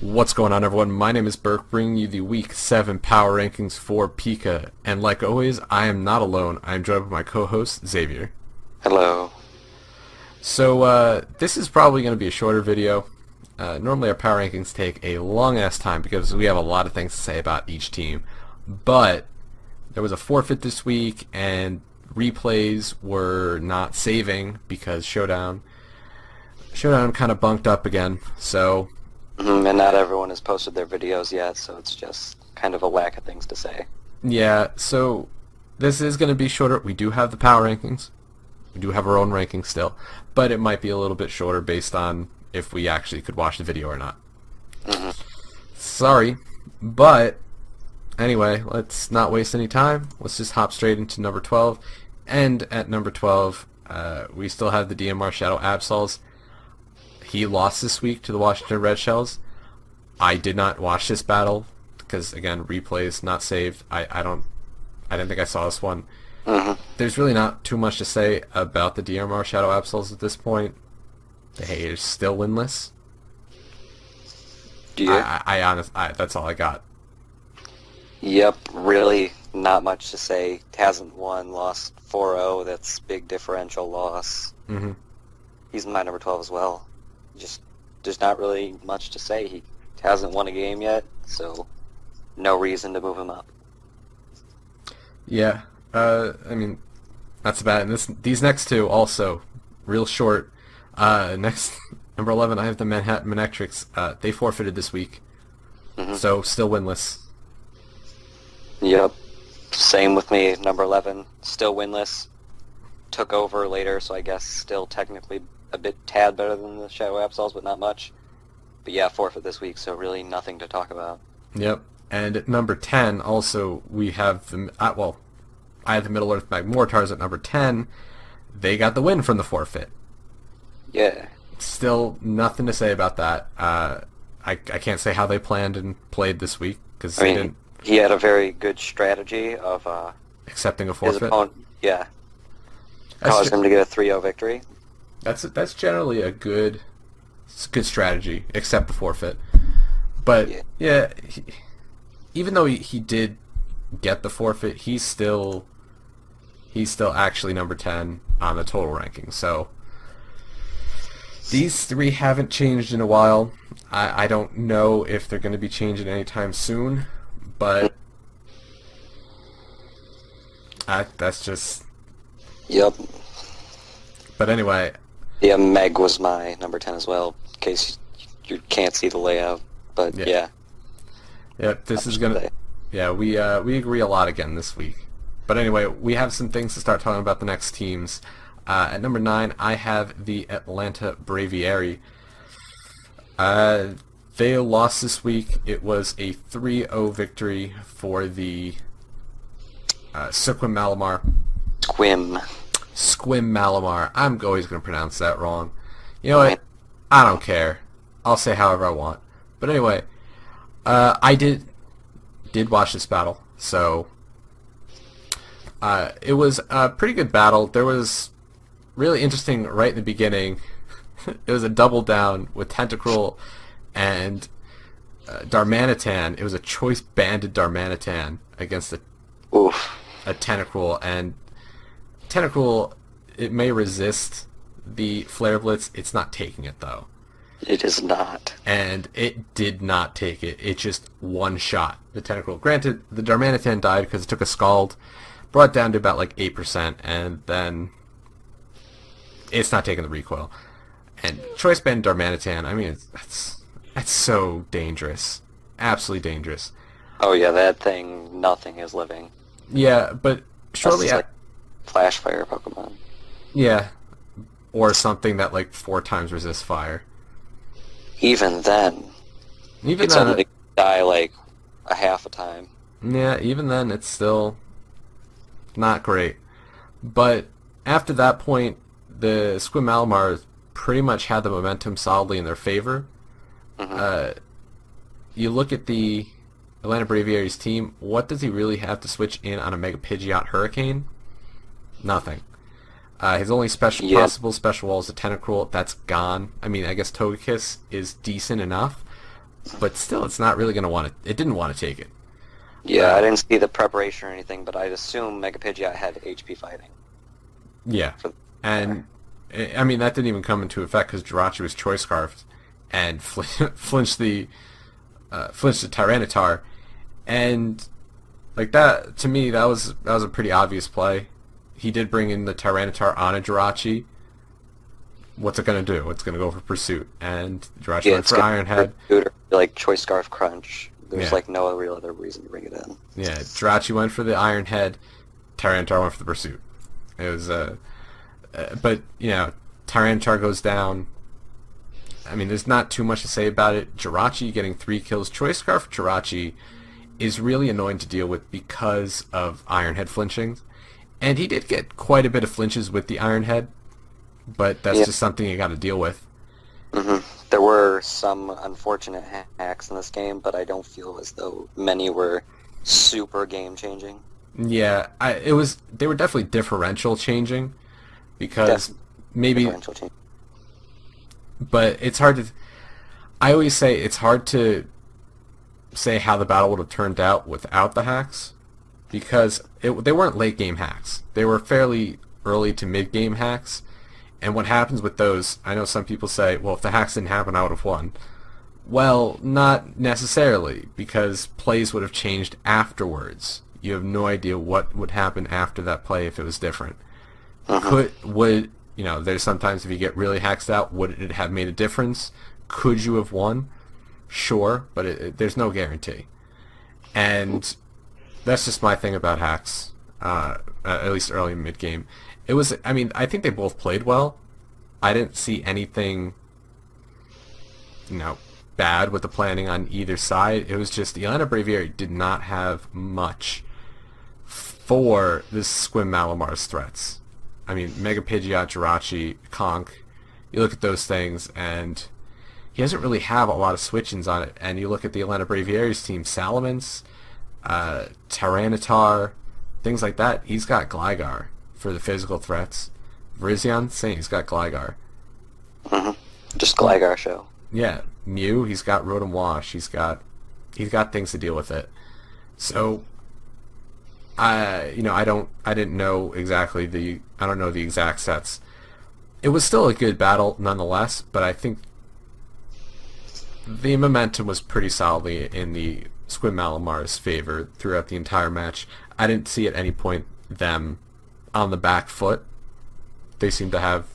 What's going on, everyone? My name is Burke, bringing you the Week 7 Power Rankings for PICA. And like always, I am not alone. I am joined by my co-host, Xavier. Hello. So, this is probably going to be a shorter video. Normally our Power Rankings take a long-ass time because we have a lot of things to say about each team. But there was a forfeit this week, and replays were not saving because Showdown kind of bunked up again. So... And not everyone has posted their videos yet, so it's just kind of a lack of things to say. Yeah, so this is going to be shorter. We do have the power rankings. We do have our own rankings still, but it might be a little bit shorter based on if we actually could watch the video or not. Sorry, but anyway, let's not waste any time. Let's just hop straight into number 12. And at number 12, we still have the DMR Shadow Absols. He lost this week to the Washington Red Shells. I did not watch this battle because, again, replays not saved. I didn't think I saw this one. There's really not too much to say about the DMR Shadow Absols at this point. They are still winless. Do you? That's all I got. Yep, really not much to say. Hasn't won, lost 4-0. That's big differential loss. He's my number 12 as well. Just there's not really much to say. He hasn't won a game yet, so no reason to move him up. Yeah, I mean, that's about it. These next two also real short. Next, number 11, I have the Manhattan Manectrics. They forfeited this week, so still winless. Yep, same with me. Number 11, still winless. Took over later, so I guess still technically a tad better than the Shadow Absols, but not much. But yeah, forfeit this week, so really nothing to talk about. Yep. And at number 10, also, we have the... I have the Middle Earth Magmortars at number 10. They got the win from the forfeit. Yeah. Still nothing to say about that. I can't say how they planned and played this week, because they didn't... He had a very good strategy of... accepting a forfeit? His opponent, yeah. Caused him to get a 3-0 victory. That's generally a good strategy, except the forfeit. But yeah, even though he did get the forfeit, he's still actually number 10 on the total ranking. So these three haven't changed in a while. I don't know if they're going to be changing anytime soon, but that's just... Yep. But anyway... Yeah, Meg was my number 10 as well, in case you can't see the layout. But yeah. Yeah, this is gonna... Yeah, we agree a lot again this week. But anyway, we have some things to start talking about the next teams. At number 9, I have the Atlanta Braviary. They lost this week. It was a 3-0 victory for the Sequim Malamar. Squim Malamar. I'm always going to pronounce that wrong. You know what? I don't care. I'll say however I want. But anyway, I did watch this battle, so it was a pretty good battle. There was really interesting right in the beginning. It was a double down with Tentacruel and Darmanitan. It was a choice banded Darmanitan against a Tentacruel, and Tentacruel, it may resist the Flare Blitz. It's not taking it, though. It is not. And it did not take it. It just one-shot the Tentacruel. Granted, the Darmanitan died because it took a Scald, brought it down to about like 8%, and then it's not taking the recoil. And Choice Band Darmanitan, I mean, that's so dangerous. Absolutely dangerous. Oh yeah, that thing, nothing is living. Yeah, but shortly after... Flash Fire Pokemon. Yeah, or something that like 4 times resists fire. Even then, it's only die like a half a time. Yeah, even then it's still not great. But after that point, the Squim Malamar pretty much had the momentum solidly in their favor. You look at the Atlanta Braviary's team, what does he really have to switch in on a Mega Pidgeot Hurricane? Nothing. His only possible special wall is a Tentacruel. That's gone. I mean, I guess Togekiss is decent enough, but still, it's not really going to want to. It didn't want to take it. Yeah, I didn't see the preparation or anything, but I'd assume Mega Pidgeot had HP fighting. Yeah, and I mean that didn't even come into effect because Jirachi was choice scarfed and flinched the Tyranitar, and like that to me that was a pretty obvious play. He did bring in the Tyranitar on a Jirachi. What's it going to do? It's going to go for Pursuit, and Jirachi went for Iron Head. Like Choice Scarf Crunch. There's like no real other reason to bring it in. Yeah, Jirachi went for the Iron Head, Tyranitar went for the Pursuit. It was but you know, Tyranitar goes down. I mean, there's not too much to say about it. Jirachi getting 3 kills. Choice Scarf Jirachi is really annoying to deal with because of Iron Head flinching, and he did get quite a bit of flinches with the Iron Head, but that's just something you got to deal with. There were some unfortunate hacks in this game, but I don't feel as though many were super game changing. Yeah, they were definitely differential changing because maybe, but it's hard to. I always say it's hard to say how the battle would have turned out without the hacks because they weren't late game hacks. They were fairly early to mid game hacks. And what happens with those, I know some people say, well, if the hacks didn't happen, I would have won. Well, not necessarily, because plays would have changed afterwards. You have no idea what would happen after that play if it was different. There's sometimes if you get really hacked out, would it have made a difference? Could you have won? Sure, but there's no guarantee. And that's just my thing about hacks, at least early and mid-game. I think they both played well. I didn't see anything, bad with the planning on either side. It was just the Elena Braviary did not have much for this Squim Malamar's threats. I mean, Mega Pidgeot, Jirachi, Conk, you look at those things, and he doesn't really have a lot of switch-ins on it. And you look at the Elena Braviary's team, Salamence, Tyranitar, things like that. He's got Gligar for the physical threats. Virizion, same. He's got Gligar. Just Gligar show. Yeah. Mew, he's got Rotom Wash. He's got things to deal with it. So, I didn't know exactly I don't know the exact sets. It was still a good battle nonetheless, but I think the momentum was pretty solidly in the Squim Malamar's favor throughout the entire match. I didn't see at any point them on the back foot. They seemed to have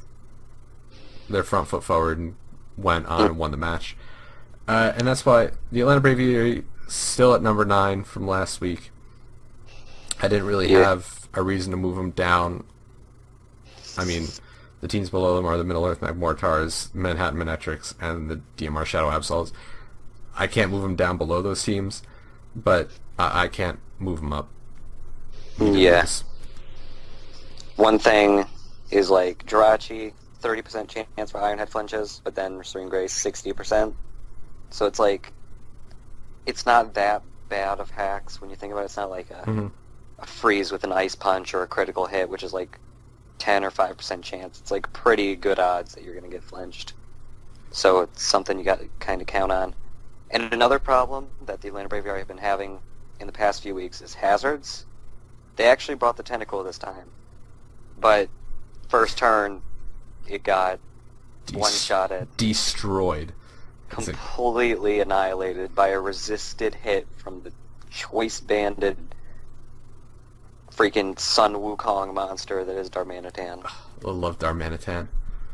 their front foot forward and went on and won the match. And that's why the Atlanta Braviary still at number 9 from last week. I didn't really have a reason to move them down. I mean, the teams below them are the Middle Earth Magmortars, Manhattan Manetrics, and the DMR Shadow Absols. I can't move them down below those teams, but I can't move them up. Yes. One thing is like Jirachi, 30% chance for Ironhead flinches, but then Restoring Grace, 60%. So it's like, it's not that bad of hacks when you think about it. It's not like a freeze with an Ice Punch or a critical hit, which is like 10 or 5% chance. It's like pretty good odds that you're going to get flinched. So it's something you got to kind of count on. And another problem that the Atlanta Braviary have been having in the past few weeks is hazards. They actually brought the Tentacle this time. But first turn, it got one-shotted. Destroyed. Completely annihilated by a resisted hit from the choice-banded freaking Sun Wukong monster that is Darmanitan. I love Darmanitan.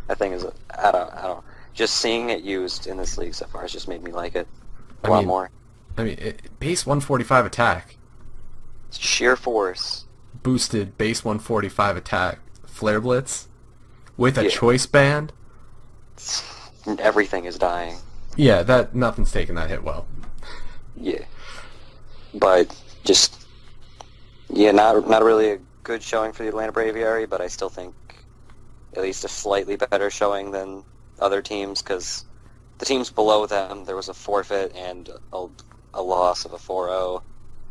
That thing is, I don't, just seeing it used in this league so far has just made me like it a lot more. I mean, base 145 attack. Sheer force. Boosted base 145 attack. Flare Blitz. With a choice band. Everything is dying. Yeah, nothing's taking that hit well. Yeah. But just, not really a good showing for the Atlanta Braviary, but I still think at least a slightly better showing than other teams, because the teams below them, there was a forfeit and a loss of a 4-0,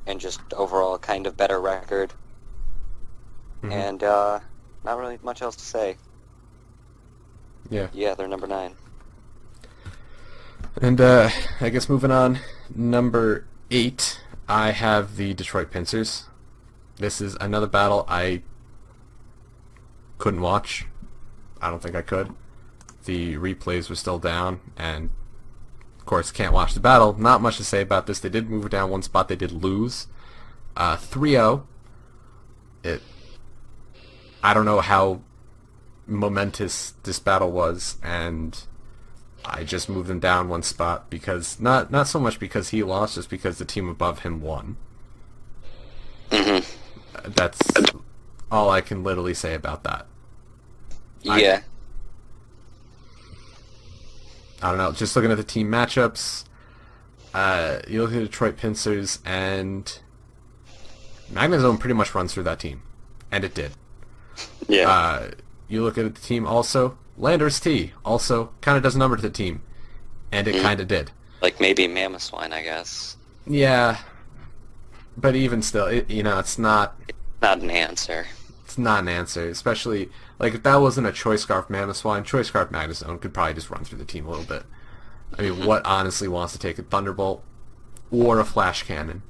and just overall kind of better record. And not really much else to say. Yeah. Yeah, they're number 9. And I guess moving on, number 8, I have the Detroit Pincers. This is another battle I couldn't watch. I don't think I could. The replays were still down, and of course can't watch the battle. Not much to say about this. They did move down one spot. They did lose 3-0. I don't know how momentous this battle was, and I just moved him down one spot because not so much because he lost, just because the team above him won. That's all I can literally say about that. Yeah. I don't know. Just looking at the team matchups, you look at the Detroit Pincers, and Magnezone pretty much runs through that team, and it did. Yeah. You look at the team also, Landers T also kind of does a number to the team, and it kind of did. Like maybe Mammothswine, I guess. Yeah, but even still, it's not. Not an answer. It's not an answer, especially like if that wasn't a Choice Scarf Mammothswine, Choice Scarf Magnezone could probably just run through the team a little bit. I mean, what honestly wants to take a Thunderbolt or a Flash Cannon?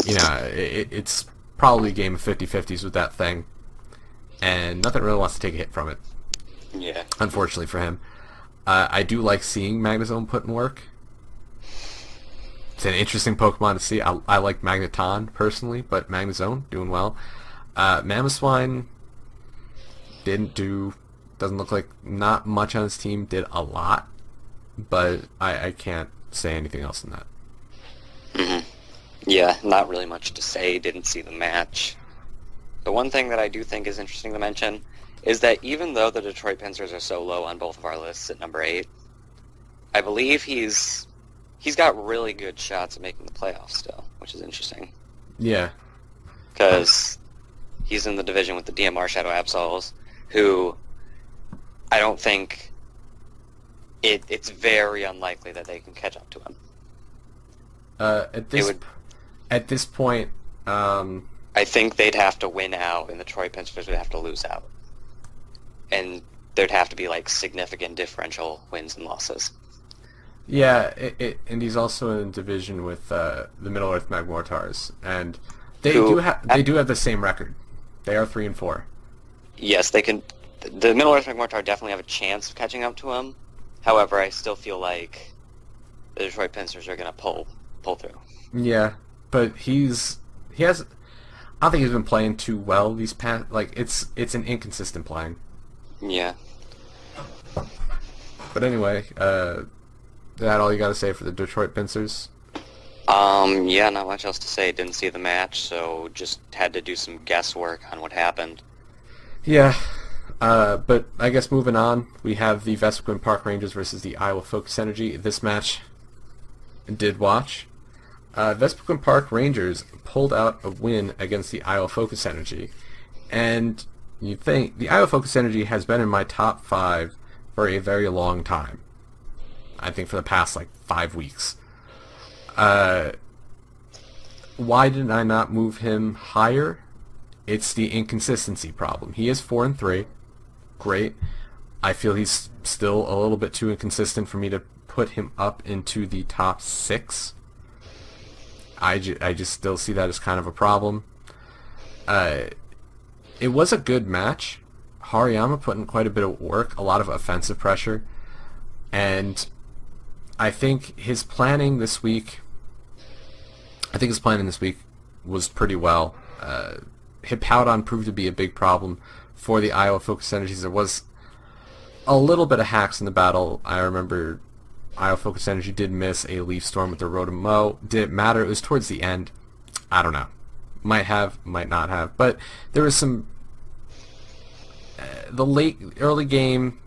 It's probably a game of 50-50s with that thing, and nothing really wants to take a hit from it. Yeah. Unfortunately for him. I do like seeing Magnezone put in work. It's an interesting Pokemon to see. I like Magneton personally, but Magnezone doing well. Mammothswine doesn't look like not much on his team, did a lot, but I can't say anything else than that. Yeah, not really much to say. Didn't see the match. The one thing that I do think is interesting to mention is that even though the Detroit Pincers are so low on both of our lists at number 8, I believe he's got really good shots at making the playoffs still, which is interesting. Yeah. Because he's in the division with the DMR Shadow Absols, who I don't think it's very unlikely that they can catch up to him. At this point, I think they'd have to win out, and the Detroit Pincers would have to lose out. And there'd have to be like significant differential wins and losses. Yeah, and he's also in a division with the Middle Earth Magmortars, and they do have the same record. They are 3-4. Yes, they can. The Middle Earth Magmortar definitely have a chance of catching up to him. However, I still feel like the Detroit Pincers are going to pull through. Yeah, but he has. I don't think he's been playing too well these past. Like it's an inconsistent playing. Yeah. But anyway, is that all you got to say for the Detroit Pincers? Yeah, not much else to say. Didn't see the match, so just had to do some guesswork on what happened. Yeah, but I guess moving on, we have the Vespiquen Park Rangers versus the Iowa Focus Energy. This match did watch. Vespiquen Park Rangers pulled out a win against the Iowa Focus Energy, and you think the Iowa Focus Energy has been in my top 5 for a very long time. I think for the past like 5 weeks. Why did I not move him higher? It's the inconsistency problem. He is 4-3. Great. I feel he's still a little bit too inconsistent for me to put him up into the top 6. I just still see that as kind of a problem. It was a good match. Hariyama put in quite a bit of work, a lot of offensive pressure, and I think his planning this week was pretty well. Hippowdon proved to be a big problem for the Iowa Focus Energies. There was a little bit of hacks in the battle. I remember Iowa Focus Energy did miss a Leaf Storm with their Rotom-Mow. Did it matter? It was towards the end. I don't know. Might have, might not have. But there was some... early game,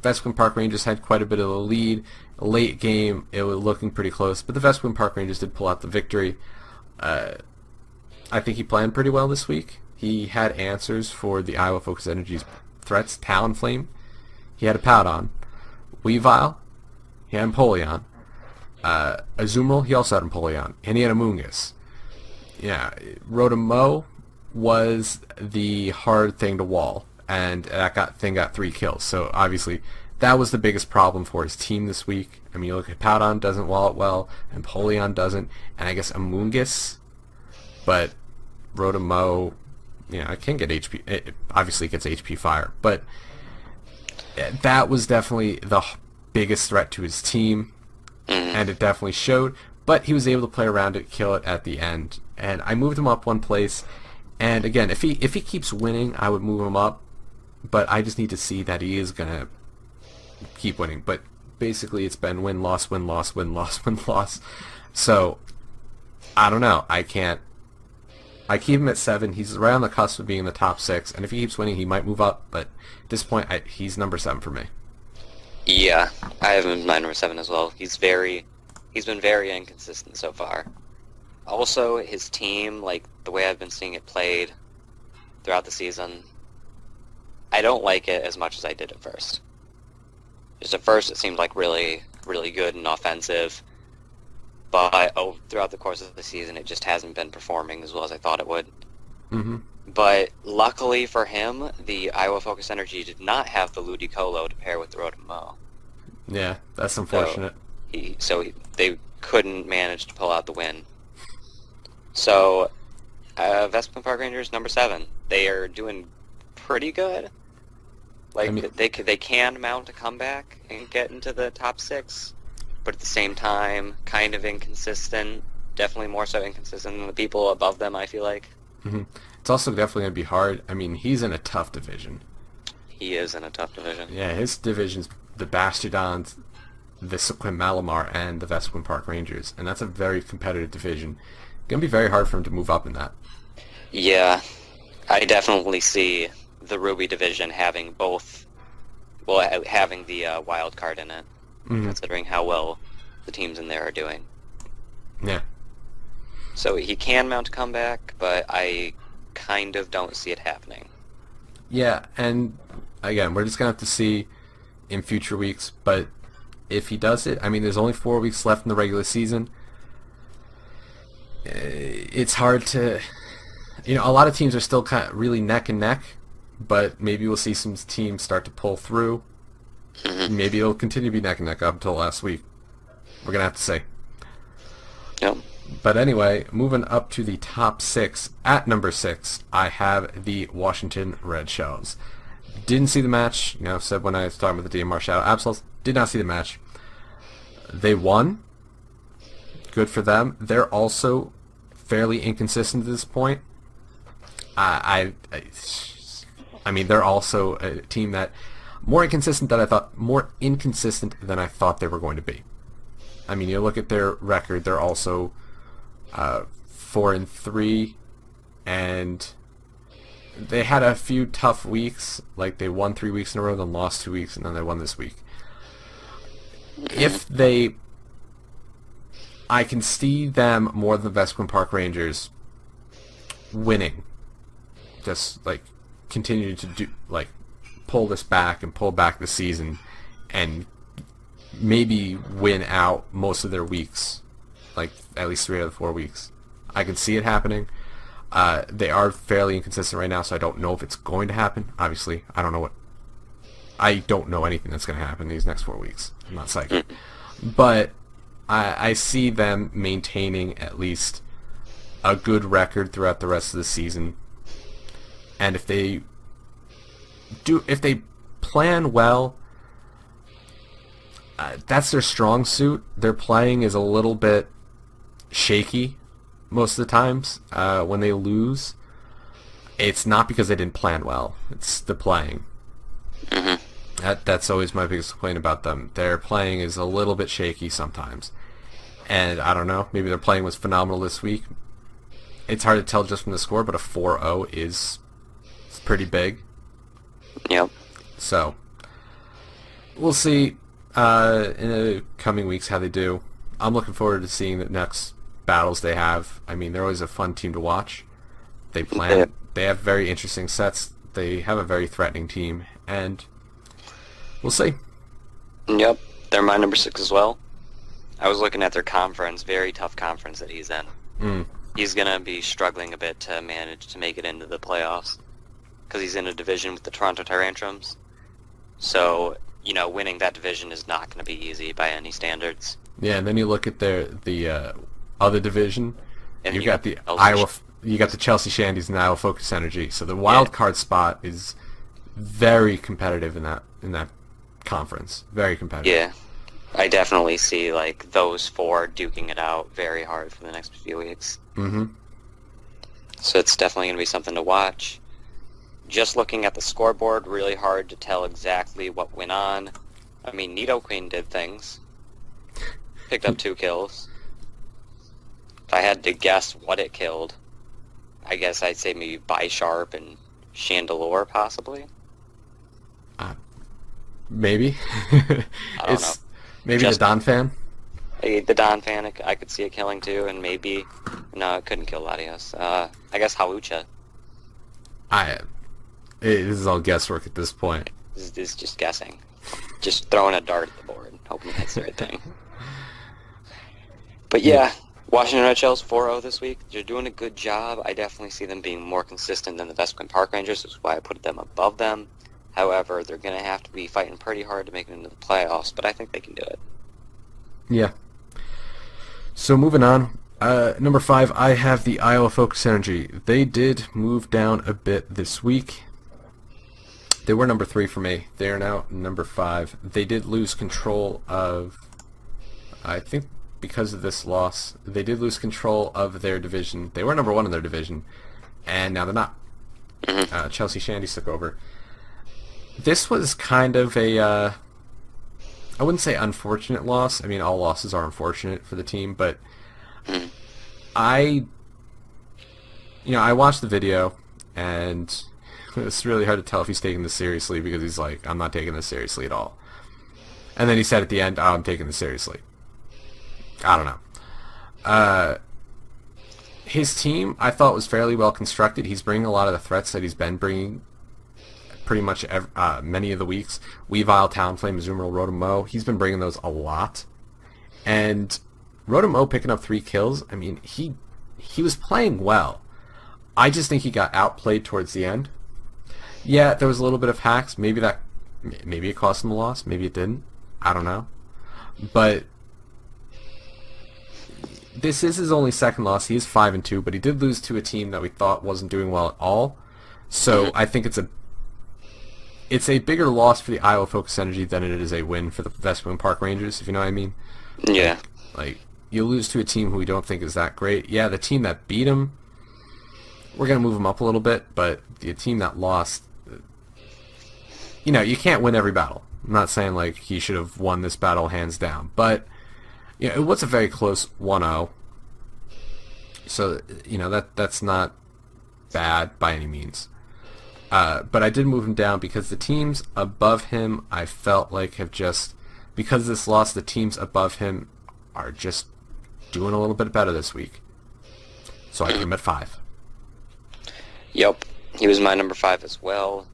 Vespiquen Park Rangers had quite a bit of a lead. Late game, it was looking pretty close. But the Vespiquen Park Rangers did pull out the victory. I think he planned pretty well this week. He had answers for the Iowa Focus Energy's threats. Talonflame. He had a Powdon. Weavile. He had Empoleon. Azumarill, he also had Empoleon. And he had Amoonguss. Yeah, Rotom-Mow was the hard thing to wall. And that thing got 3 kills. So obviously that was the biggest problem for his team this week. I mean, you look at Powdon doesn't wallet well, and Polion doesn't, and I guess Amoongus, but Rotomo, it can get HP. It obviously gets HP fire, but that was definitely the biggest threat to his team, and it definitely showed. But he was able to play around it, kill it at the end, and I moved him up one place. And again, if he keeps winning, I would move him up, but I just need to see that he is gonna keep winning. But basically, it's been win loss, win loss, win loss, win loss. So I don't know. I can't. I keep him at 7. He's right on the cusp of being in the top 6, and if he keeps winning, he might move up. But at this point, he's number 7 for me. Yeah, I have him at my number 7 as well. He's been very inconsistent so far. Also, his team, like the way I've been seeing it played throughout the season, I don't like it as much as I did at first. Just at first, it seemed like really, really good and offensive. But throughout the course of the season, it just hasn't been performing as well as I thought it would. Mm-hmm. But luckily for him, the Iowa Focus Energy did not have the Ludicolo to pair with the Rotomo. Yeah, that's unfortunate. They couldn't manage to pull out the win. So, Vespa Park Rangers, number 7. They are doing pretty good. They can mount a comeback and get into the top 6. But at the same time, kind of inconsistent. Definitely more so inconsistent than the people above them, I feel like. Mm-hmm. It's also definitely going to be hard. I mean, he's in a tough division. He is in a tough division. Yeah, his division's the Bastardons, the Sequim Malamar, and the Vesquim Park Rangers. And that's a very competitive division. It's going to be very hard for him to move up in that. Yeah, I definitely see the Ruby division having having the wild card in it. Considering how well the teams in there are doing. Yeah. So he can mount a comeback, but I kind of don't see it happening. Yeah, and again, we're just going to have to see in future weeks, but if he does it, I mean, there's only 4 weeks left in the regular season. It's hard to... a lot of teams are still kind of really neck and neck, but maybe we'll see some teams start to pull through. Mm-hmm. Maybe it'll continue to be neck and neck up until last week. We're going to have to see. Yep. But anyway, moving up to the top 6. At number 6, I have the Washington Red Shells. Didn't see the match. Said when I was talking about the DMR Shadow Absols. Did not see the match. They won. Good for them. They're also fairly inconsistent at this point. I mean, they're also a team that more inconsistent than I thought they were going to be. I mean, you look at their record; they're also 4-3, and they had a few tough weeks. Like they won 3 weeks in a row, then lost 2 weeks, and then they won this week. I can see them more than the Vesquim Park Rangers winning. Just continue to pull this back and pull back the season and maybe win out most of their weeks, at least 3 out of the 4 weeks. I can see it happening. They are fairly inconsistent right now, so I don't know if it's going to happen. Obviously, I don't know anything that's going to happen these next 4 weeks. I'm not psychic. But I see them maintaining at least a good record throughout the rest of the season. And if they plan well, that's their strong suit. Their playing is a little bit shaky most of the times. When they lose, it's not because they didn't plan well. It's the playing. Mm-hmm. That's always my biggest complaint about them. Their playing is a little bit shaky sometimes. And I don't know, maybe their playing was phenomenal this week. It's hard to tell just from the score, but a 4-0 is pretty big. Yep. So, we'll see in the coming weeks how they do. I'm looking forward to seeing the next battles they have. I mean, they're always a fun team to watch. They have very interesting sets. They have a very threatening team, and we'll see. Yep, they're my number 6 as well. I was looking at their conference, very tough conference that he's in. He's going to be struggling a bit to manage to make it into the playoffs because he's in a division with the Toronto Tyrantrums. So winning that division is not going to be easy by any standards. Yeah, and then you look at the other division. And You've you got the Chelsea Iowa. You got the Chelsea Shandies and the Iowa Focus Energy. So the wild card spot is very competitive in that conference. Very competitive. Yeah, I definitely see like those four duking it out very hard for the next few weeks. Mm-hmm. So it's definitely going to be something to watch. Just looking at the scoreboard, really hard to tell exactly what went on. I mean, Nidoqueen did things. Picked up 2 kills. If I had to guess what it killed, I guess I'd say maybe Bisharp and Chandelure, possibly. Maybe. I don't know. Maybe Just- the Don fan. The Don fan, I could see it killing too, and maybe... No, it couldn't kill Latios. I guess Hawucha. This is all guesswork at this point. This is just guessing. Just throwing a dart at the board, hoping that's the right thing. But yeah, Washington Red Shells 4-0 this week. They're doing a good job. I definitely see them being more consistent than the Vesquin Park Rangers, which is why I put them above them. However, they're going to have to be fighting pretty hard to make it into the playoffs, but I think they can do it. Yeah. So moving on. Number 5, I have the Iowa Focus Energy. They did move down a bit this week. They were number 3 for me. They are now number 5. They did lose control of, I think because of this loss, they did lose control of their division. They were number 1 in their division, and now they're not. Chelsea Shandies took over. This was kind of a, I wouldn't say unfortunate loss. I mean, all losses are unfortunate for the team, but I watched the video, and it's really hard to tell if he's taking this seriously, because he's like, I'm not taking this seriously at all. And then he said at the end, I'm taking this seriously. I don't know. His team, I thought, was fairly well constructed. He's bringing a lot of the threats that he's been bringing pretty much many of the weeks. Weavile, Talonflame, Azumarill, Rotom-Mow. He's been bringing those a lot. And Rotom-Mow picking up 3 kills, I mean, he was playing well. I just think he got outplayed towards the end. Yeah, there was a little bit of hacks. Maybe it cost him a loss. Maybe it didn't. I don't know. But this is his only second loss. He is 5-2, but he did lose to a team that we thought wasn't doing well at all. So I think it's a bigger loss for the Iowa Focus Energy than it is a win for the Vesquin Park Rangers, if you know what I mean. Yeah. Like, you lose to a team who we don't think is that great. Yeah, the team that beat him, we're going to move him up a little bit, but the team that lost, you can't win every battle. I'm not saying, like, he should have won this battle hands down, but it was a very close 1-0. So, that's not bad by any means. But I did move him down because the teams above him, I felt like because of this loss, the teams above him are just doing a little bit better this week. So I put him at 5. Yep. He was my number 5 as well.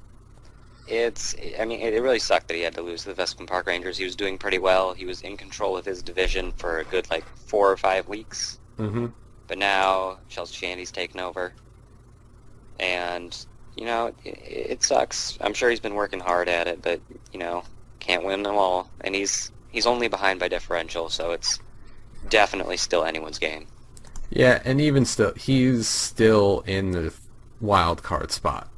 It really sucked that he had to lose to the Vesquin Park Rangers. He was doing pretty well. He was in control of his division for a good, 4 or 5 weeks. Mm-hmm. But now, Chelsea Shandy's taken over. And, it sucks. I'm sure he's been working hard at it, but, can't win them all. And he's only behind by differential, so it's definitely still anyone's game. Yeah, and even still, he's still in the wild card spot.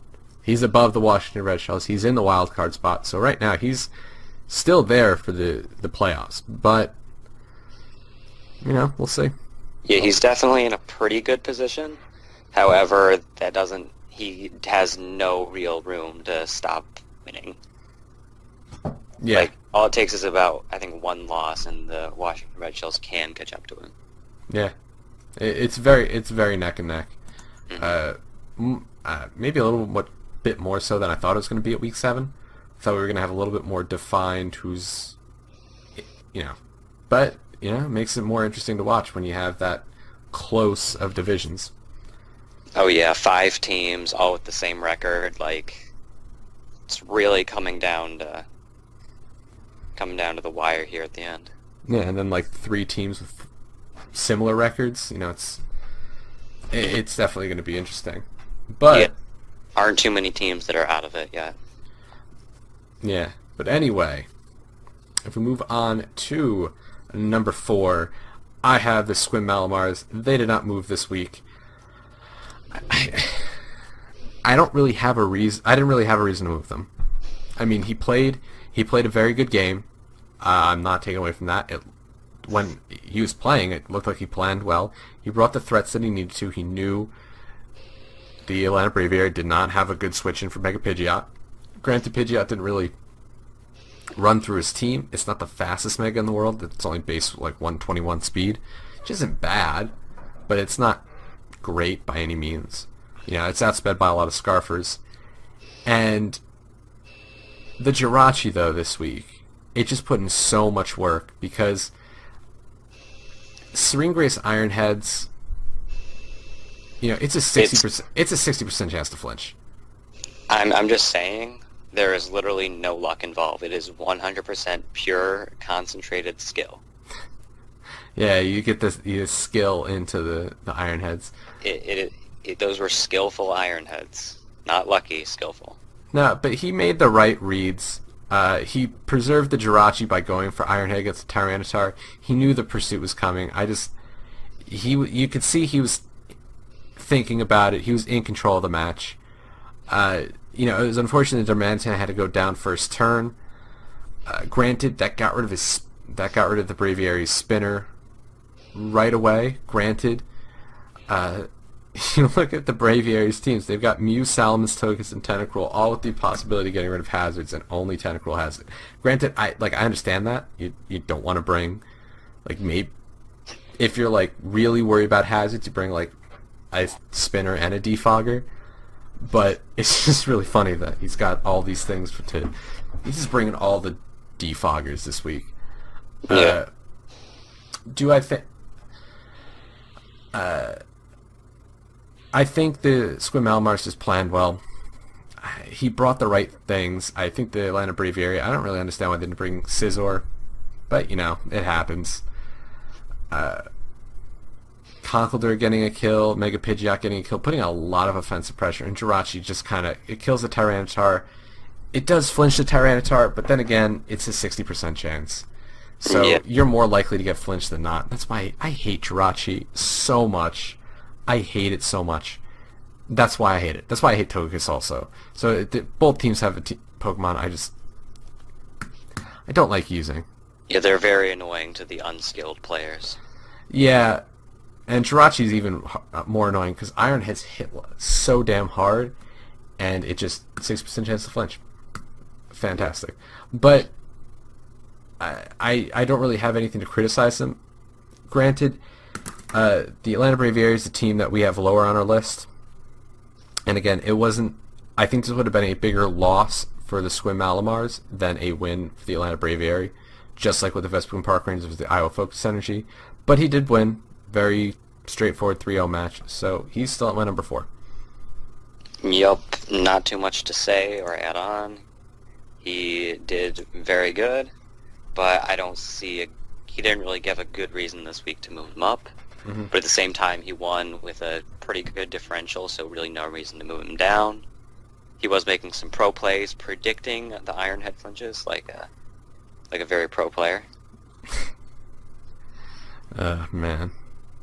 He's above the Washington Red Shells. He's in the wild card spot. So right now, he's still there for the playoffs. But, we'll see. Yeah, he's definitely in a pretty good position. However, he has no real room to stop winning. Yeah. All it takes is about, I think, 1 loss, and the Washington Red Shells can catch up to him. Yeah. It's very neck and neck. Maybe a little bit more so than I thought it was going to be at week 7. I thought we were going to have a little bit more defined who's, but, it makes it more interesting to watch when you have that close of divisions. Oh yeah, 5 teams, all with the same record. It's really coming down to the wire here at the end. Yeah, and then 3 teams with similar records. It's definitely going to be interesting. But aren't too many teams that are out of it yet. Yeah, but anyway, If we move on to number 4, I have the Squim Malamars. They did not move this week. I don't really have a reason. I didn't really have a reason to move them. I mean, he played a very good game. I'm not taking away from that. When he was playing, it looked like he planned well. He brought the threats that he needed to. He knew the Atlanta Braviary did not have a good switch in for Mega Pidgeot. Granted, Pidgeot didn't really run through his team. It's not the fastest Mega in the world. It's only base like 121 speed, which isn't bad, but it's not great by any means. It's outsped by a lot of Scarfers. And the Jirachi, though, this week, it just put in so much work because Serene Grace Iron Heads, it's a 60% chance to flinch. I'm just saying there is literally no luck involved. It is 100% pure concentrated skill. Yeah, you get this skill into the Iron Heads. Those were skillful Iron Heads, not lucky, skillful. No, but he made the right reads. He preserved the Jirachi by going for Iron Head against the Tyranitar. He knew the pursuit was coming. You could see he was thinking about it. He was in control of the match. It was unfortunate that Darmanitan had to go down first turn. Granted, that got rid of the Braviary's spinner right away. Granted, you look at the Braviary's teams. They've got Mew, Salamence, Togekiss, and Tentacruel, all with the possibility of getting rid of hazards, and only Tentacruel has it. Granted, I understand that you don't want to bring, maybe if you're really worried about hazards, you bring a spinner and a defogger. But it's just really funny that he's got all these things he's just bringing all the defoggers this week. Yeah. Do I think? I think the Squim Malamars just planned well. He brought the right things. I think the Atlanta Braviary, I don't really understand why they didn't bring Scizor, but it happens. Conkeldurr getting a kill, Mega Pidgeot getting a kill, putting a lot of offensive pressure, and Jirachi just it kills the Tyranitar. It does flinch the Tyranitar, but then again, it's a 60% chance. So you're more likely to get flinched than not. That's why I hate Jirachi so much. I hate it so much. That's why I hate it. That's why I hate Togekiss also. So both teams have a Pokemon I don't like using. Yeah, they're very annoying to the unskilled players. Yeah, and Jirachi's even more annoying because Iron Heads hit so damn hard, and it just 6% chance to flinch. Fantastic. But I don't really have anything to criticize them. Granted, the Atlanta Braviary is the team that we have lower on our list. And again, I think this would have been a bigger loss for the Squim Malamars than a win for the Atlanta Braviary. Just like with the Vespucci Park Rangers with the Iowa Focus Energy. But he did win. Very straightforward 3-0 match. So he's still at my number 4. Yup, not too much to say or add on. He did very good, but I don't see he didn't really give a good reason this week to move him up. Mm-hmm. But at the same time, he won with a pretty good differential, so really no reason to move him down. He was making some pro plays, predicting the Iron Head flinches like a very pro player. Man.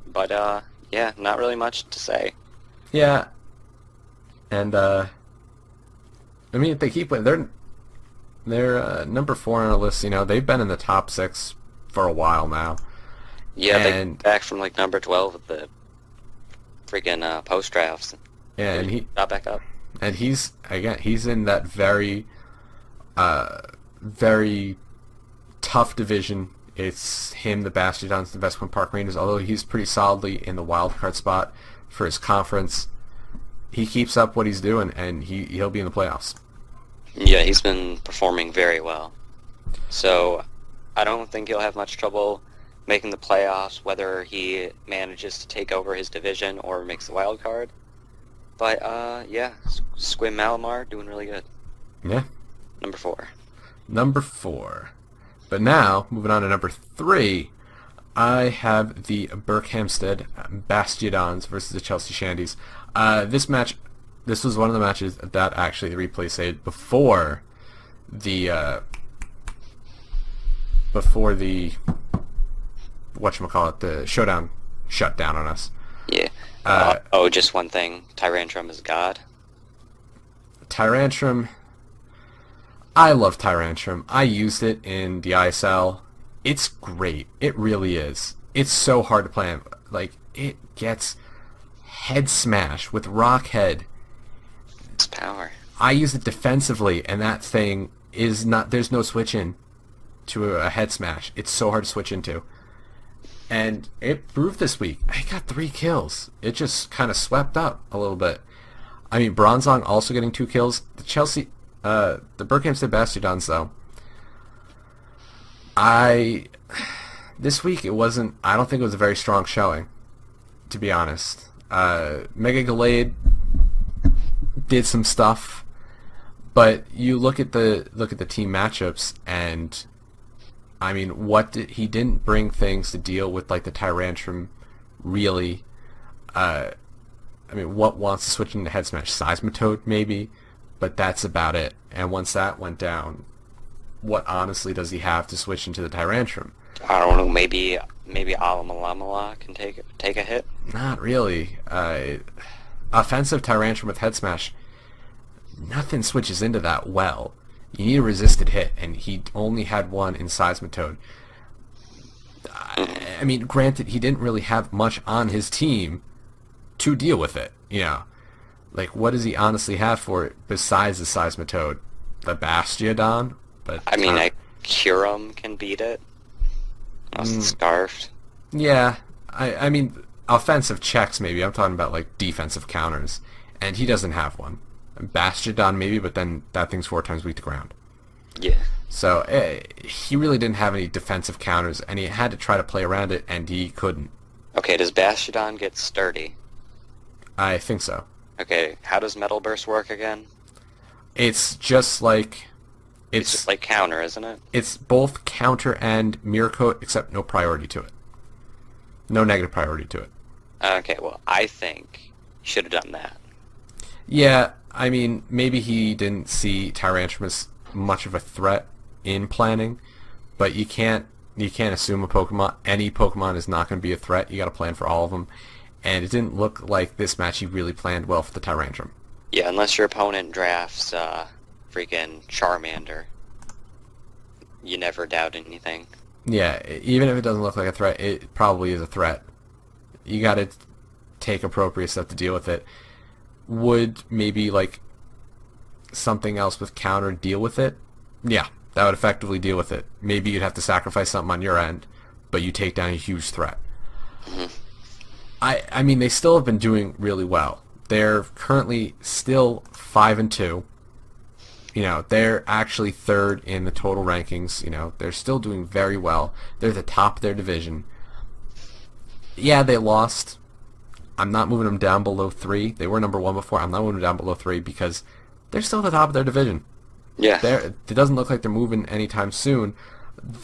But yeah, not really much to say. Yeah, and I mean, if they keep winning, they're number 4 on our list. They've been in the top 6 for a while now. Yeah, they came back from number 12 at the freaking post drafts. Yeah, and he got back up. And he's in that very, very tough division. It's him, the Bastiodons, the Vespucci Park Rangers. Although he's pretty solidly in the wild card spot for his conference, he keeps up what he's doing, and he'll be in the playoffs. Yeah, he's been performing very well. So I don't think he'll have much trouble making the playoffs, whether he manages to take over his division or makes the wild card. But yeah, Squim Malamar doing really good. Yeah. Number 4. Number 4. But now, moving on to number 3, I have the Berkhamsted Bastiodons versus the Chelsea Shandies. This was one of the matches that actually the replay saved before the before the whatchamacallit, the showdown shut down on us. Yeah. Just one thing. Tyrantrum is God. Tyrantrum. I love Tyrantrum. I used it in the ISL. It's great. It really is. It's so hard to play. Like, it gets head smash with rock head. It's power. I use it defensively, and that thing is not... There's no switch in to a head smash. It's so hard to switch into. And it proved this week. I got 3 kills. It just kind of swept up a little bit. I mean, Bronzong also getting 2 kills. The Chelsea... the Berkhamsted Bastardons, though. This week, it wasn't... I don't think it was a very strong showing, to be honest. Mega Gallade did some stuff, but you look at the team matchups, and I mean, he didn't bring things to deal with, like the Tyrantrum, really. I mean, what wants to switch into head smash? Seismitoad, maybe, but that's about it. And once that went down, what honestly does he have to switch into the Tyrantrum? I don't know. Maybe Alamalamala can take a hit. Not really. Offensive Tyrantrum with head smash, nothing switches into that well. You need a resisted hit, and he only had one in Seismitoad. I mean, granted, he didn't really have much on his team to deal with it. You know, like, what does he honestly have for it besides the Seismitoad? The Bastiodon? But I mean, Curum can beat it. Unless it's scarfed. Yeah, I mean, offensive checks maybe. I'm talking about, like, defensive counters. And he doesn't have one. Bastiodon maybe, but then that thing's 4 times weak to ground. Yeah. So he really didn't have any defensive counters, and he had to try to play around it, and he couldn't. Okay, does Bastiodon get sturdy? I think so. Okay, how does Metal Burst work again? It's just like... It's just like counter, isn't it? It's both counter and mirror coat, except no priority to it. No negative priority to it. Okay, well, I think you should have done that. Yeah, I mean, maybe he didn't see Tyrantrum as much of a threat in planning, but you can't assume any Pokemon is not going to be a threat. You got to plan for all of them, and it didn't look like this match he really planned well for the Tyrantrum. Yeah, unless your opponent drafts freaking Charmander, you never doubt anything. Yeah, even if it doesn't look like a threat, it probably is a threat. You got to take appropriate stuff to deal with it. Would maybe, like, something else with counter deal with it? Yeah, that would effectively deal with it. Maybe you'd have to sacrifice something on your end, but you take down a huge threat. Mm-hmm. I mean, they still have been doing really well. They're currently still 5-2. You know, they're actually 3rd in the total rankings. You know, they're still doing very well. They're the top of their division. Yeah, they lost. I'm not moving them down below 3. They were number 1 before. I'm not moving them down below 3 because they're still at the top of their division. Yeah. It doesn't look like they're moving anytime soon.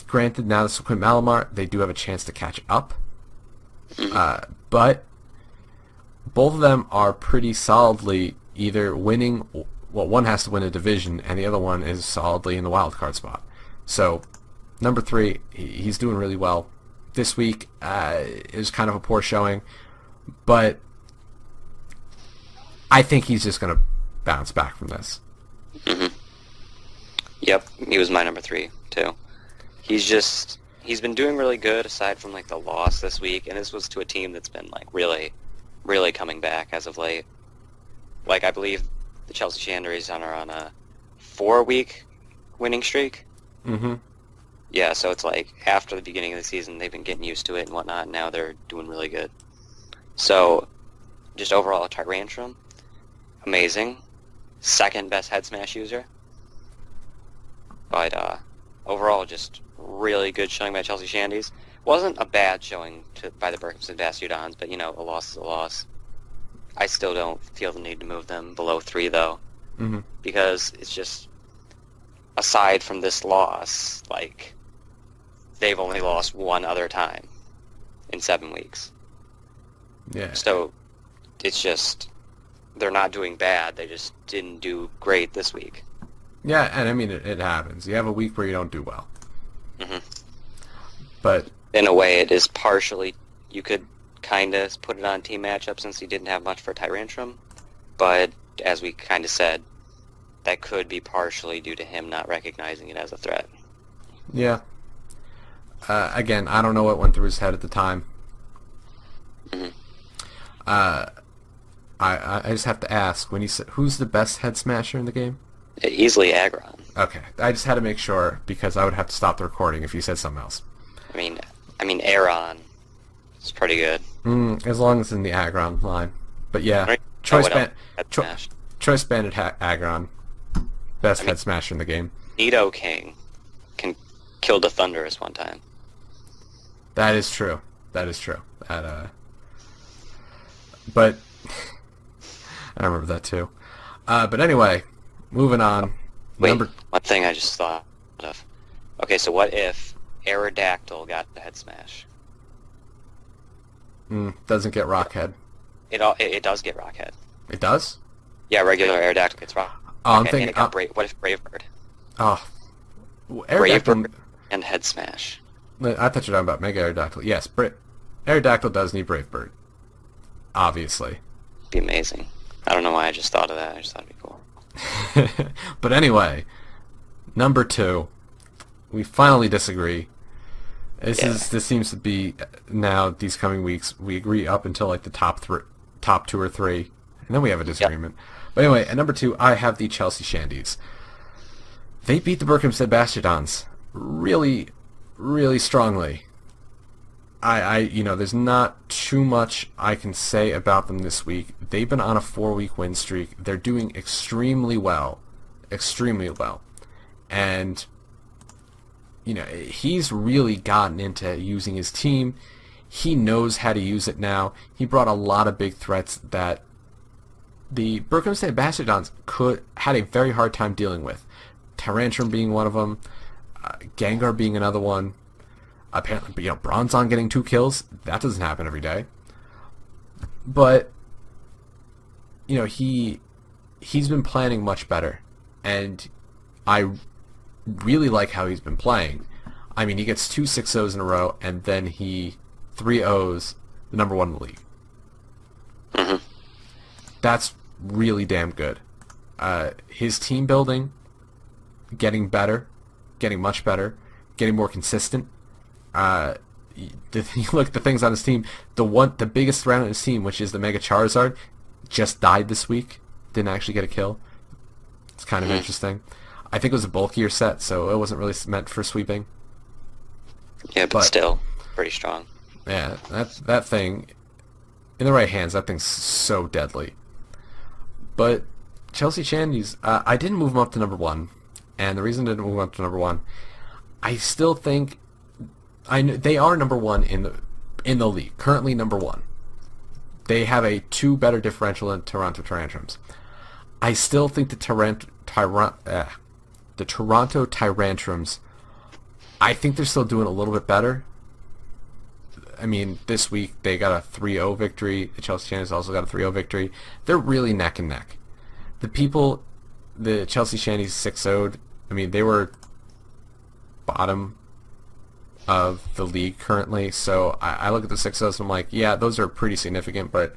Granted, now this Sequin Malamar, they do have a chance to catch up. But both of them are pretty solidly either winning... Well, one has to win a division, and the other one is solidly in the wild card spot. So, number 3, he's doing really well. This week, it was kind of a poor showing, but I think he's just going to bounce back from this. Mm-hmm. Yep, he was my number 3, too. He's been doing really good, aside from, like, the loss this week, and this was to a team that's been, like, really, really coming back as of late. Like, I believe... The Chelsea Chandleries are on a 4-week winning streak. Mm-hmm. Yeah, so it's like after the beginning of the season, they've been getting used to it and whatnot. And now they're doing really good. So, just overall, Tyrantrum, amazing. 2nd best head smash user. But overall, just really good showing by Chelsea Shandies. Wasn't a bad showing by the Berkhamsted Bastiodons, but, you know, a loss is a loss. I still don't feel the need to move them below 3, though, because it's just, aside from this loss, like, they've only lost 1 other time in 7 weeks. Yeah. So, it's just, they're not doing bad, they just didn't do great this week. Yeah, and I mean, it happens. You have a week where you don't do well. Mm-hmm. But in a way, it is partially, you could kind of put it on team matchup since he didn't have much for Tyrantrum, but as we kind of said, that could be partially due to him not recognizing it as a threat. yeah. Again, I don't know what went through his head at the time. Mm-hmm. I just have to ask, when he said, who's the best head smasher in the game? Easily Aggron. Okay, I just had to make sure because I would have to stop the recording if you said something else. I mean, Aaron is pretty good. As long as it's in the Aggron line. But yeah, Right. Choice Smash. Bandit Aggron, best head smasher in the game. Nido King can kill the Thunderous one time. That is true. That is true. But I remember that too. But anyway, moving on. Wait, one thing I just thought of. Okay, so what if Aerodactyl got the head smash? Doesn't get Rockhead. It does get Rockhead. It does? Yeah, regular Aerodactyl gets Rockhead. Oh, I'm thinking. What if Bravebird? Oh, Bravebird and head smash. I thought you were talking about Mega Aerodactyl. Yes, Aerodactyl does need Brave Bird. Obviously. Be amazing. I don't know why I just thought of that. I just thought it'd be cool. But anyway, number 2. We finally disagree. This seems to be now these coming weeks. We agree up until like the top 2 or 3, and then we have a disagreement. Yep. But anyway, at number 2, I have the Chelsea Shandies. They beat the Berkhamsted Bastardons really, really strongly. There's not too much I can say about them this week. They've been on a 4-week win streak. They're doing extremely well. And, he's really gotten into using his team. He knows how to use it now. He brought a lot of big threats that the Berkhamsted Bastardons had a very hard time dealing with. Tyrantrum being one of them. Gengar being another one. Apparently, Bronzong getting 2 kills, that doesn't happen every day. But, he's been planning much better. And I really like how he's been playing. I mean, he gets 2 6-0s in a row, and then he 3-0s the number 1 in the league. Mm-hmm. That's really damn good. His team building, getting better, getting much better, getting more consistent. You look at the things on his team. The biggest threat on his team, which is the Mega Charizard, just died this week. Didn't actually get a kill. It's kind of interesting. I think it was a bulkier set, so it wasn't really meant for sweeping. Yeah, but still pretty strong. Yeah, that thing in the right hands, that thing's so deadly. But Chelsea Shandies, I didn't move them up to number 1, and the reason I didn't move them up to number 1, I still think. They are number 1 in the league. Currently number 1. They have a 2 better differential than Toronto Tyrantrums. I still think the Toronto Tyrantrums, I think they're still doing a little bit better. I mean, this week they got a 3-0 victory. The Chelsea Shandies also got a 3-0 victory. They're really neck and neck. The Chelsea Shandies 6-0'd, I mean, they were bottom of the league currently, so I look at the 6-0s and I'm like, yeah, those are pretty significant, but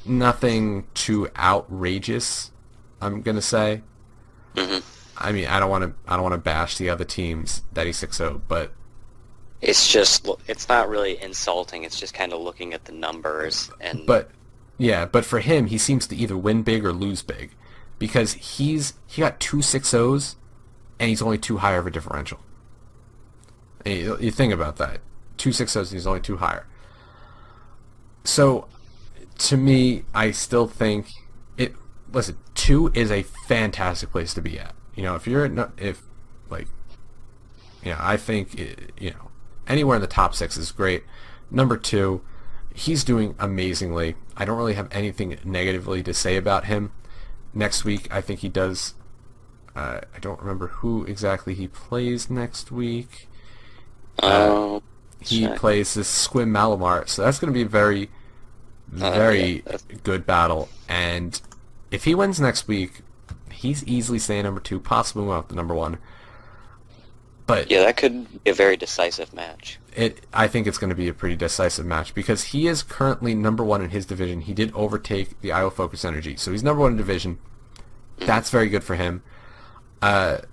nothing too outrageous, I'm gonna say. Mm-hmm. I mean, I don't want to bash the other teams that he's 6-0, but it's not really insulting. It's just kind of looking at the numbers and. But for him, he seems to either win big or lose big, because he got 2 6-0s, and he's only 2 higher of a differential. You think about that. 2 6-0s and he's only 2 higher. So, to me, I still think listen, 2 is a fantastic place to be at. I think anywhere in the top 6 is great. Number 2, he's doing amazingly. I don't really have anything negatively to say about him. Next week, I think he does. I don't remember who exactly he plays next week. He plays this Squim Malamar, so that's going to be a very, very good battle. And if he wins next week, he's easily staying number 2, possibly move up to number 1. But yeah, that could be a very decisive match. I think it's going to be a pretty decisive match because he is currently number one in his division. He did overtake the Iowa Focus Energy, so he's number one in division. That's very good for him. The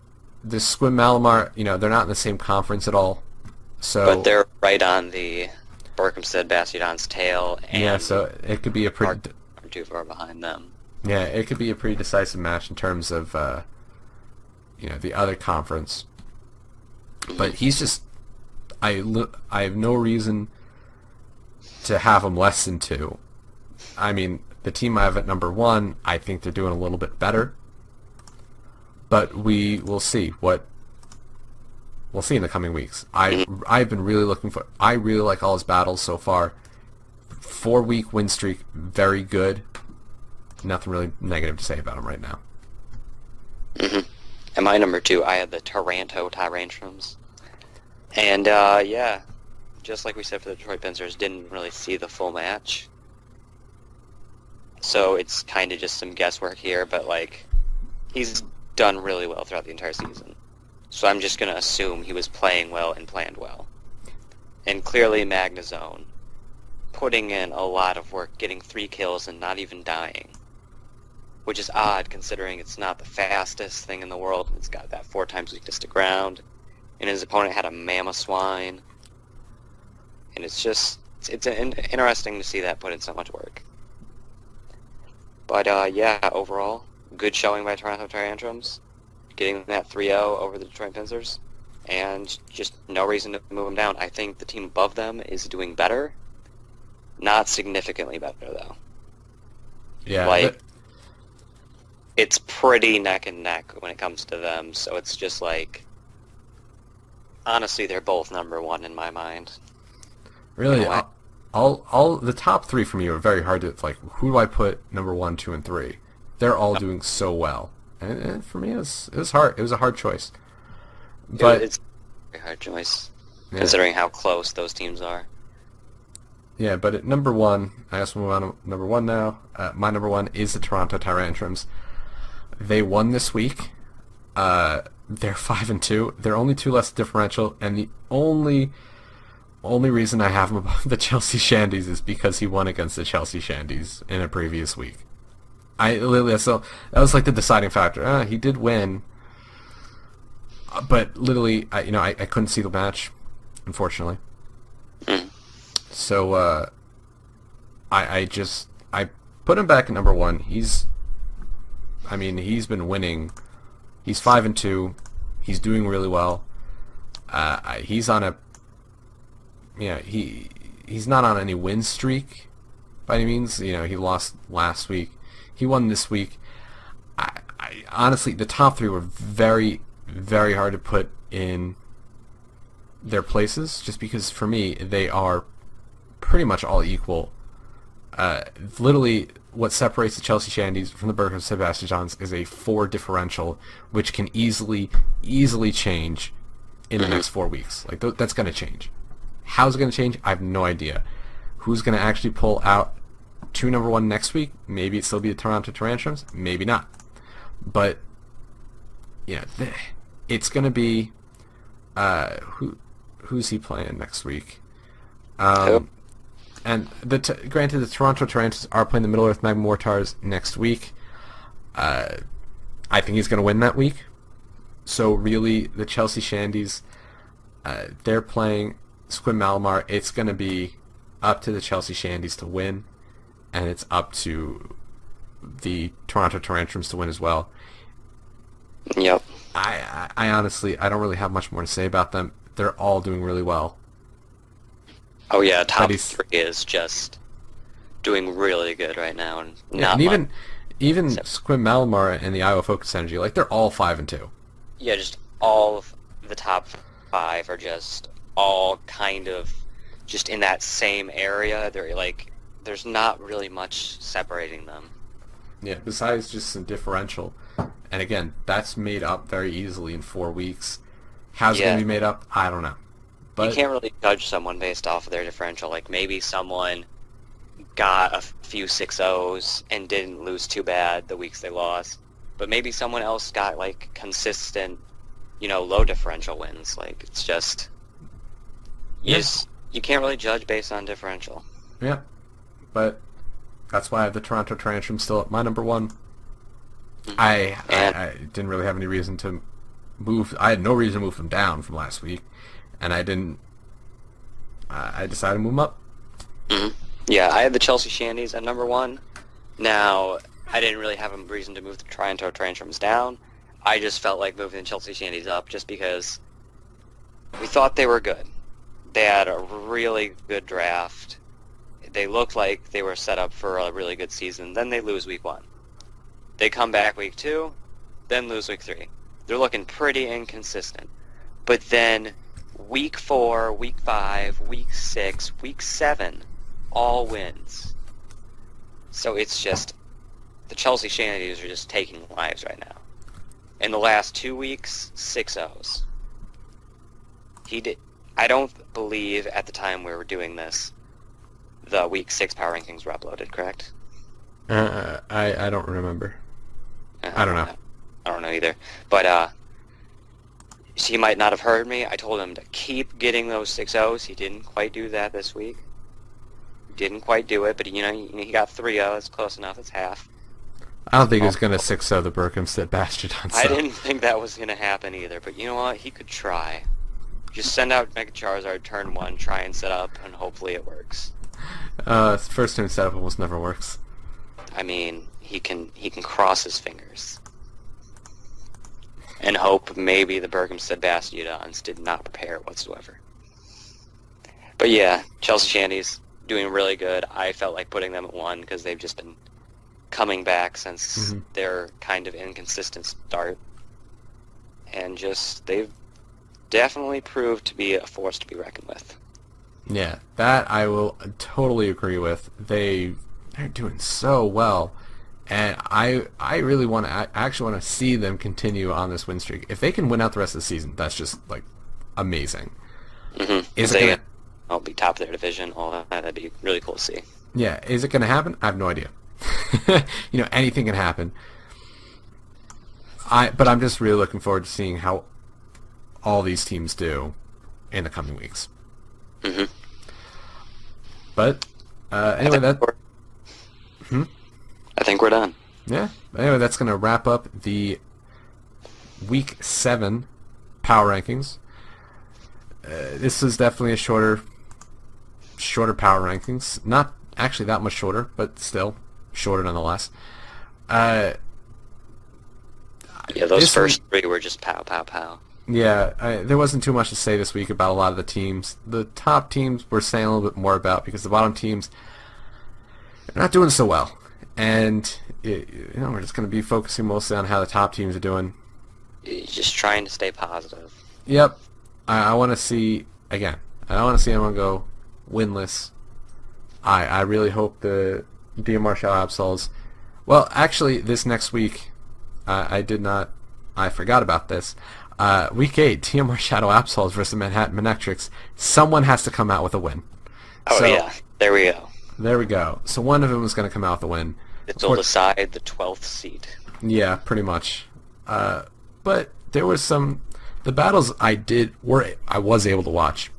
Squim Malamar, they're not in the same conference at all. So, but they're right on the Berkhamsted Bastiodon's tail, and yeah, so it could be a pretty aren't too far behind them. Yeah, it could be a pretty decisive match in terms of the other conference. But he's just I have no reason to have him less than 2. I mean, the team I have at number 1, I think they're doing a little bit better. But we will see we'll see in the coming weeks. I've been really I really like all his battles so far. 4-week win streak, very good. Nothing really negative to say about him right now. And my number 2, I had the Taranto Tyrantrums. And, yeah, just like we said for the Detroit Pincers, didn't really see the full match. So it's kind of just some guesswork here, but, he's done really well throughout the entire season. So I'm just going to assume he was playing well and planned well. And clearly Magnazone, putting in a lot of work, getting 3 kills and not even dying. Which is odd considering it's not the fastest thing in the world. It's got that 4 times weakness to ground. And his opponent had a Mamoswine. And it's interesting to see that put in so much work. But yeah, overall, good showing by Toronto Tyrantrums. Getting that 3-0 over the Detroit Pincers. And just no reason to move them down. I think the team above them is doing better. Not significantly better, though. Yeah. It's pretty neck and neck when it comes to them, so it's just honestly, they're both number 1 in my mind. Really, all the top 3 for me are very hard to who do I put number 1, 2, and 3? They're all doing so well, and for me, it was hard. It was a hard choice, but it's a very hard choice considering how close those teams are. Yeah, but at number 1, I guess we'll move on to number 1 now. My number 1 is the Toronto Tyrantrums. They won this week. They're 5-2. They're only 2 less differential, and the only reason I have him above the Chelsea Shandies is because he won against the Chelsea Shandies in a previous week. So that was the deciding factor. He did win, but literally, I couldn't see the match, unfortunately. So I put him back at number 1. He's been winning. He's 5-2. He's doing really well. He's on he's not on any win streak by any means. He lost last week. He won this week. I honestly, the top 3 were very, very hard to put in their places, just because for me they are pretty much all equal. Literally, what separates the Chelsea Shandies from the Berkhamsted Bastiodons is a 4 differential, which can easily change in the next 4 weeks. That's going to change. How's it going to change? I have no idea. Who's going to actually pull out 2 number 1 next week? Maybe it still be the Toronto Tyrantrums. Maybe not. But it's going to be who's he playing next week? And granted, the Toronto Tyrantrums are playing the Middle Earth Magma Mortars next week. I think he's going to win that week. So really, the Chelsea Shandies, they're playing Squim Malamar. It's going to be up to the Chelsea Shandies to win, and it's up to the Toronto Tyrantrums to win as well. Yep. I honestly, I don't really have much more to say about them. They're all doing really well. Oh yeah, top 3 is just doing really good right now, and even Squim Malamar and the Iowa Focus Energy, they're all 5-2. Yeah, just all of the top 5 are just all kind of just in that same area. They're there's not really much separating them. Yeah, besides just some differential, and again, that's made up very easily in 4 weeks. How's it going to be made up? I don't know. But you can't really judge someone based off of their differential. Maybe someone got a few 6-0s and didn't lose too bad the weeks they lost. But maybe someone else got, consistent low differential wins. Like, it's just you can't really judge based on differential. Yeah, but that's why I have the Toronto Tantrum still at my number one. I didn't really have any reason to move. I had no reason to move them down from last week, and I didn't. I decided to move them up. Mm-hmm. Yeah, I had the Chelsea Shandies at number one. Now, I didn't really have a reason to move the Toronto Tantrums down. I just felt like moving the Chelsea Shandies up just because we thought they were good. They had a really good draft. They looked like they were set up for a really good season. Then they lose week 1. They come back week 2, then lose week 3. They're looking pretty inconsistent. But then week 4, week 5, week 6, week 7, all wins. So it's just, the Chelsea Shandies are just taking lives right now. In the last 2 weeks, 6-0s. I don't believe at the time we were doing this, the week 6 power rankings were uploaded, correct? I don't remember. I don't know. I don't know either. But he might not have heard me. I told him to keep getting those 6-0s. He didn't quite do that this week. Didn't quite do it, but he got 3-0. It's close enough. It's half. I don't think he was going to 6-0 the Berkhamsted Bastardons. I didn't think that was going to happen either, but you know what? He could try. Just send out Mega Charizard turn 1, try and set up, and hopefully it works. First turn setup almost never works. I mean, he can cross his fingers and hope maybe the Berkhamsted Bastardons did not prepare whatsoever. But yeah, Chelsea Shandies doing really good. I felt like putting them at 1 because they've just been coming back since their kind of inconsistent start, and they've definitely proved to be a force to be reckoned with. Yeah, that I will totally agree with. They're doing so well, and I really want to. I actually want to see them continue on this win streak. If they can win out the rest of the season, that's just like amazing. Mm-hmm. Is it gonna? I'll be top of their division. All that. That'd be really cool to see. Yeah, is it going to happen? I have no idea. Anything can happen. But I'm just really looking forward to seeing how all these teams do in the coming weeks. Mm-hmm. But anyway, I think we're done. Yeah. Anyway, that's going to wrap up the Week 7 power rankings. This is definitely a shorter power rankings. Not actually that much shorter, but still shorter nonetheless. Yeah, those first 3 were just pow, pow, pow. Yeah, there wasn't too much to say this week about a lot of the teams. The top teams we're saying a little bit more about because the bottom teams are not doing so well. And we're just going to be focusing mostly on how the top teams are doing. Just trying to stay positive. Yep. I want to see, again, I don't want to see anyone go winless. I really hope the DMR Shadow Absols. Well, actually, this next week, I forgot about this. Week 8, TMR Shadow Absols versus Manhattan Manectrics. Someone has to come out with a win. Oh, yeah. There we go. There we go. So one of them is going to come out with a win. It'll decide the 12th seed. Yeah, pretty much. But there was the battles I was able to watch.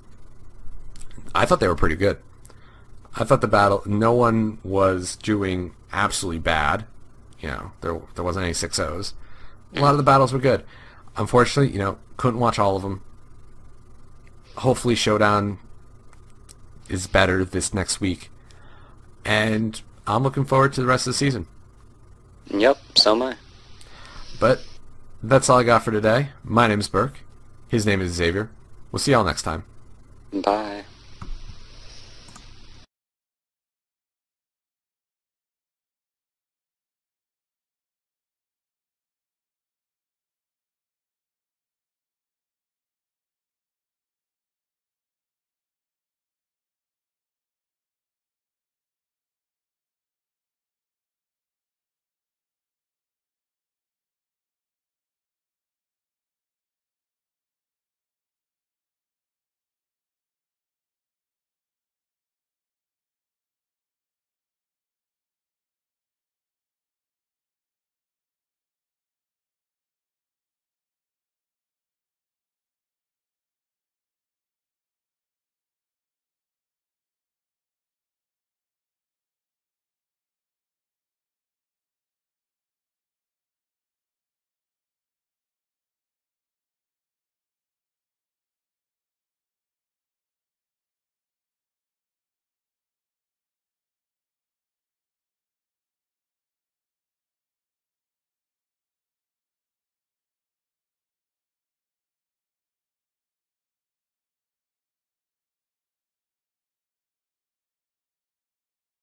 I thought they were pretty good. I thought no one was doing absolutely bad. There wasn't any 6-0s. A lot of the battles were good. Unfortunately, couldn't watch all of them. Hopefully Showdown is better this next week. And I'm looking forward to the rest of the season. Yep, so am I. But that's all I got for today. My name is Burke. His name is Xavier. We'll see y'all next time. Bye.